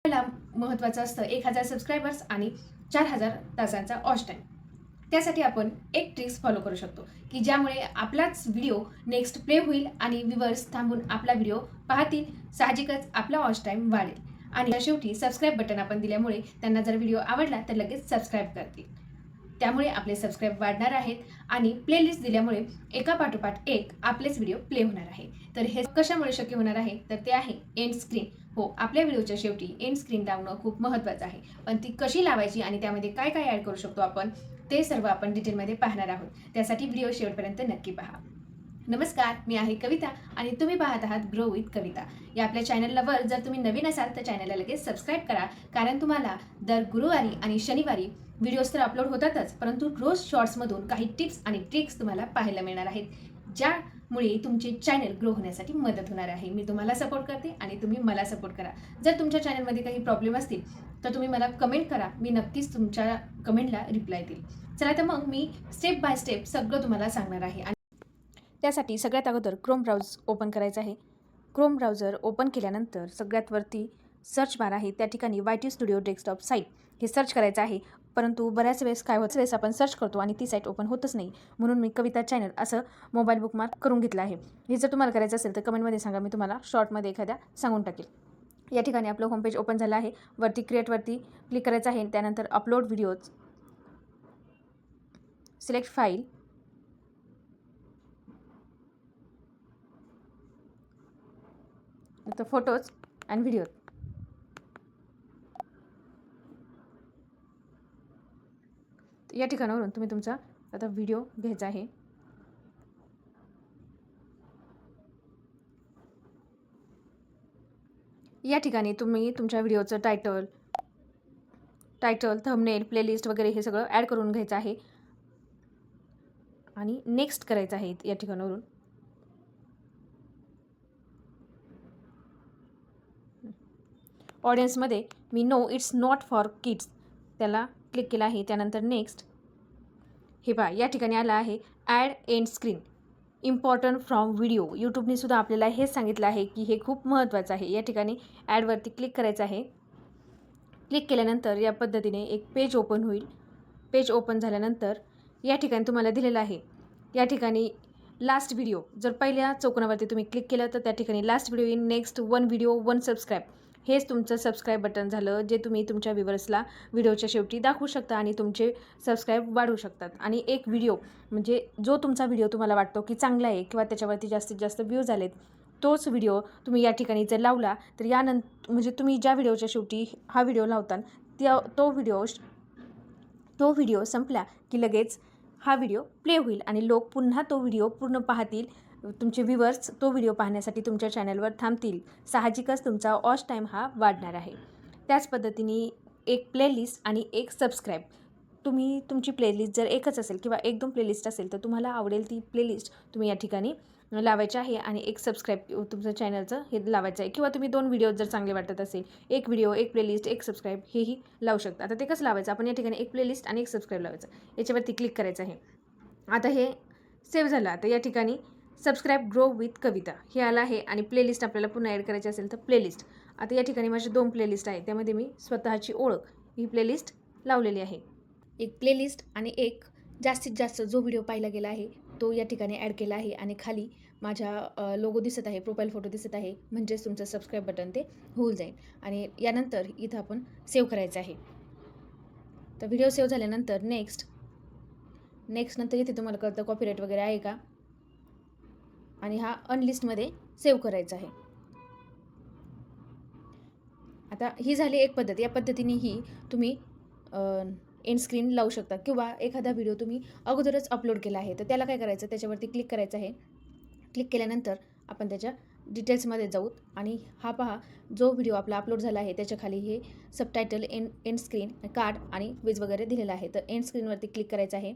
महत्त्वाचं असतं 1000 सबस्क्रायबर्स आणि 4000 तासांचा वॉच टाईम. त्यासाठी आपण एक ट्रिक्स फॉलो करू शकतो की ज्यामुळे आपलाच व्हिडिओ नेक्स्ट प्ले होईल आणि व्ह्यूअर्स थांबून आपला व्हिडिओ पाहतील. साहजिकच आपला वॉच टाईम वाढेल आणि शेवटी सबस्क्राईब बटन आपण दिल्यामुळे त्यांना जर व्हिडिओ आवडला तर लगेच सबस्क्राईब करतील. त्यामुळे आपले सबस्क्राईब वाढणार आहेत आणि प्लेलिस्ट दिल्यामुळे एका पाठोपाठ एक आपलेच व्हिडिओ प्ले होणार आहे. तर हे कशामुळे शक्य होणार आहे तर ते आहे एंड स्क्रीन. हो, आपल्या व्हिडिओच्या शेवटी एंड स्क्रीन लावणं खूप महत्त्वाचं आहे. पण ती कशी लावायची आणि त्यामध्ये काय काय ॲड करू शकतो आपण ते सर्व आपण डिटेलमध्ये पाहणार आहोत. त्यासाठी व्हिडिओ शेवटपर्यंत नक्की पहा. नमस्कार, मी आहे कविता आणि तुम्ही पाहत आहात ग्रो विथ कविता या आपल्या चॅनलला. जर तुम्ही नवीन असाल तर चॅनलला लगेच सबस्क्राईब करा, कारण तुम्हाला दर गुरुवारी आणि शनिवारी व्हिडिओज तर अपलोड होतातच, परंतु रोज शॉर्ट्समधून काही टिप्स आणि ट्रिक्स तुम्हाला पाहायला मिळणार आहेत, ज्यामुळे तुमचे चॅनल ग्रो होण्यासाठी मदत होणार आहे. मी तुम्हाला सपोर्ट करते आणि तुम्ही मला सपोर्ट करा. जर तुमच्या चॅनलमध्ये काही प्रॉब्लेम असतील तर तुम्ही मला कमेंट करा, मी नक्कीच तुमच्या कमेंटला रिप्लाय देईल. चला तर मग मी स्टेप बाय स्टेप सगळं तुम्हाला सांगणार आहे. त्यासाठी सगळ्यात अगोदर क्रोम ब्राउझर ओपन करायचं आहे. क्रोम ब्राउझर ओपन केल्यानंतर सगळ्यात वरती सर्च बार आहे, त्या ठिकाणी YT स्टुडिओ डेस्कटॉप साईट हे सर्च करायचं आहे. परंतु बऱ्याच वेळेस काय होतं, वेळेस आपण सर्च करतो आणि ती साईट ओपन होतच नाही, म्हणून मी कविता चॅनल असं मोबाईल बुकमार्क करून घेतलं आहे. हे जर तुम्हाला करायचं असेल तर कमेंटमध्ये सांगा, मी तुम्हाला शॉर्टमध्ये एखाद्या सांगून टाकेल. या ठिकाणी आपलं होमपेज ओपन झालं आहे. वरती क्रिएटवरती क्लिक करायचं आहे. त्यानंतर अपलोड व्हिडिओज, सिलेक्ट फाईल, तर फोटोज आणि व्हिडिओ. या ठिकाणावरून तुम्ही तुमचा आता व्हिडिओ घ्यायचा आहे. या ठिकाणी तुम्ही तुमच्या व्हिडिओचं टायटल, थंबनेल, प्लेलिस्ट वगैरे हे सगळं ॲड करून घ्यायचं आहे आणि नेक्स्ट करायचं आहे. या ठिकाणावरून ऑडियन्समध्ये मी no it's not for kids त्याला क्लिक केलं आहे. त्यानंतर नेक्स्ट. हे पहा, या ठिकाणी आलं आहे ad end screen important from video. यूट्यूबने सुद्धा आपल्याला हेच सांगितलं आहे की हे खूप महत्त्वाचं आहे. या ठिकाणी ॲडवरती क्लिक करायचं आहे. क्लिक केल्यानंतर या पद्धतीने एक पेज ओपन होईल. पेज ओपन झाल्यानंतर या ठिकाणी तुम्हाला दिलेलं आहे, या ठिकाणी लास्ट व्हिडिओ. जर पहिल्या चौकोनावरती तुम्ही क्लिक केलं तर त्या ठिकाणी last video in next 1 video 1 subscribe, हेच तुमचं सबस्क्राईब बटन झालं, जे तुम्ही तुमच्या व्ह्यूअर्सला व्हिडिओच्या शेवटी दाखवू शकता आणि तुमचे सबस्क्राईब वाढवू शकतात. आणि एक व्हिडिओ म्हणजे जो तुमचा व्हिडिओ तुम्हाला वाटतो की चांगला आहे किंवा त्याच्यावरती जास्तीत जास्त व्ह्यूज आलेत, तोच व्हिडिओ तुम्ही या ठिकाणी जर लावला तर यानंतर म्हणजे तुम्ही ज्या व्हिडिओच्या शेवटी हा व्हिडिओ लावता तो व्हिडिओ संपला की लगेच हा व्हिडिओ प्ले होईल आणि लोक पुन्हा तो व्हिडिओ पूर्ण पाहतील. तुमचे व्ह्यूअर्स तो व्हिडिओ पाहण्यासाठी तुमच्या चॅनलवर थांबतील. साहजिकच तुमचा वॉच टाईम हा वाढणार आहे. त्याच पद्धतीने एक प्लेलिस्ट आणि एक सबस्क्राईब. तुम्ही तुमची प्लेलिस्ट जर एकच असेल किंवा 1-2 प्लेलिस्ट असेल तर तुम्हाला आवडेल ती प्लेलिस्ट तुम्ही या ठिकाणी लावायची आहे आणि एक सबस्क्राईब तुमचं चॅनलचं हे लावायचं आहे. किंवा तुम्ही 2 व्हिडिओ जर चांगले वाटत असेल, एक व्हिडिओ, एक प्लेलिस्ट, एक सबस्क्राईब हेही लावू शकता. आता ते कसं लावायचं, आपण या ठिकाणी एक प्लेलिस्ट आणि एक सबस्क्राईब लावायचं, याच्यावरती क्लिक करायचं आहे. आता हे सेव्ह झालं. आता या ठिकाणी सबस्क्राईब ग्रो विथ कविता हे आलं आहे आणि प्लेलिस्ट आपल्याला पुन्हा ॲड करायची असेल तर प्लेलिस्ट. आता या ठिकाणी माझी 2 प्लेलिस्ट आहे, त्यामध्ये मी स्वतःची ओळख ही प्लेलिस्ट लावलेली आहे. एक प्लेलिस्ट आणि एक जास्तीत जास्त जो व्हिडिओ पाहिला गेला आहे तो या ठिकाणी ॲड केला आहे आणि खाली माझा लोगो दिसत आहे, प्रोफाईल फोटो दिसत आहे, म्हणजेच तुमचं सबस्क्राईब बटन ते होऊन जाईल. आणि यानंतर इथं आपण सेव्ह करायचं आहे. तर व्हिडिओ सेव्ह झाल्यानंतर नेक्स्ट नंतर इथे तुम्हाला कळतं कॉपीराईट वगैरे आहे का, आणि हा अनलिस्टमध्ये सेव्ह करायचा आहे. आता ही झाली एक पद्धत. या पद्धतीने ही तुम्ही एंड स्क्रीन लावू शकता. किंवा एखादा व्हिडिओ तुम्ही अगोदरच अपलोड केला आहे तर त्याला काय करायचं, त्याच्यावरती क्लिक करायचं आहे. क्लिक केल्यानंतर आपण त्याच्या डिटेल्समध्ये जाऊ आणि हा पहा, जो व्हिडिओ आपला अपलोड झाला आहे त्याच्या खाली हे सबटायटल, एंड स्क्रीन, कार्ड आणि क्विज वगैरे दिलेलं आहे. तर एंड स्क्रीनवरती क्लिक करायचं आहे.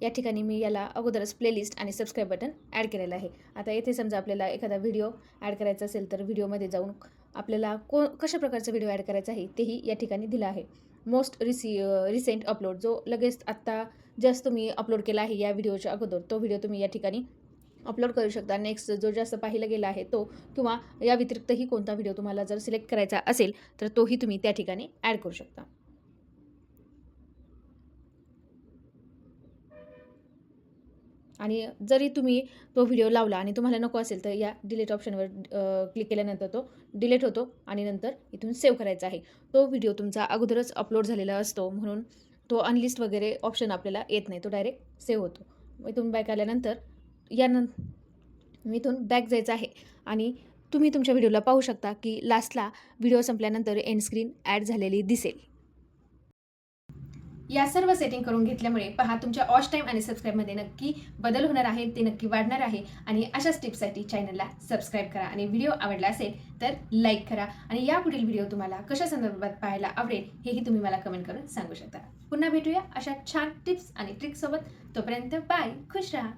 या ठिकाणी मी याला अगोदरच प्लेलिस्ट आणि सबस्क्राईब बटन ॲड केलेलं आहे. आता येथे समजा आपल्याला एखादा व्हिडिओ ॲड करायचा असेल तर व्हिडिओमध्ये जाऊन आपल्याला कशा प्रकारचा व्हिडिओ ॲड करायचा आहे तेही या ठिकाणी दिलं आहे. मोस्ट रिसेंट अपलोड, जो लगेच आत्ता जस्ट तुम्ही अपलोड केला आहे या व्हिडिओच्या अगोदर, तो व्हिडिओ तुम्ही या ठिकाणी अपलोड करू शकता. नेक्स्ट जो जास्त पाहिला गेला आहे तो, किंवा या व्यतिरिक्तही कोणता व्हिडिओ तुम्हाला जर सिलेक्ट करायचा असेल तर तोही तुम्ही त्या ठिकाणी ॲड करू शकता. आणि जरी तुम्ही तो व्हिडिओ लावला आणि तुम्हाला नको असेल तर या डिलीट ऑप्शनवर क्लिक केल्यानंतर तो डिलीट होतो आणि नंतर इथून सेव्ह करायचा आहे. तो व्हिडिओ तुमचा अगोदरच अपलोड झालेला असतो, म्हणून तो अनलिस्ट वगैरे ऑप्शन आपल्याला येत नाही. तो डायरेक्ट सेव्ह होतो. इथून बॅक आल्यानंतर इथून बॅक जायचं आहे आणि तुम्ही तुमच्या व्हिडिओला पाहू शकता की लास्टला व्हिडिओ संपल्यानंतर एंड स्क्रीन ॲड झालेली दिसेल. या सर्व सेटिंग करून घेतल्यामुळे पहा तुमच्या वॉच टाईम आणि सबस्क्राईबमध्ये नक्की बदल होणार आहे, ते नक्की वाढणार आहे. आणि अशाच टिप्ससाठी चॅनलला सबस्क्राईब करा आणि व्हिडिओ आवडला असेल तर लाईक करा. आणि यापुढील व्हिडिओ तुम्हाला कशा संदर्भात पाहायला आवडेल हेही तुम्ही मला कमेंट करून सांगू शकता. पुन्हा भेटूया अशा छान टिप्स आणि ट्रिक्ससोबत. तोपर्यंत बाय, खुश राहा.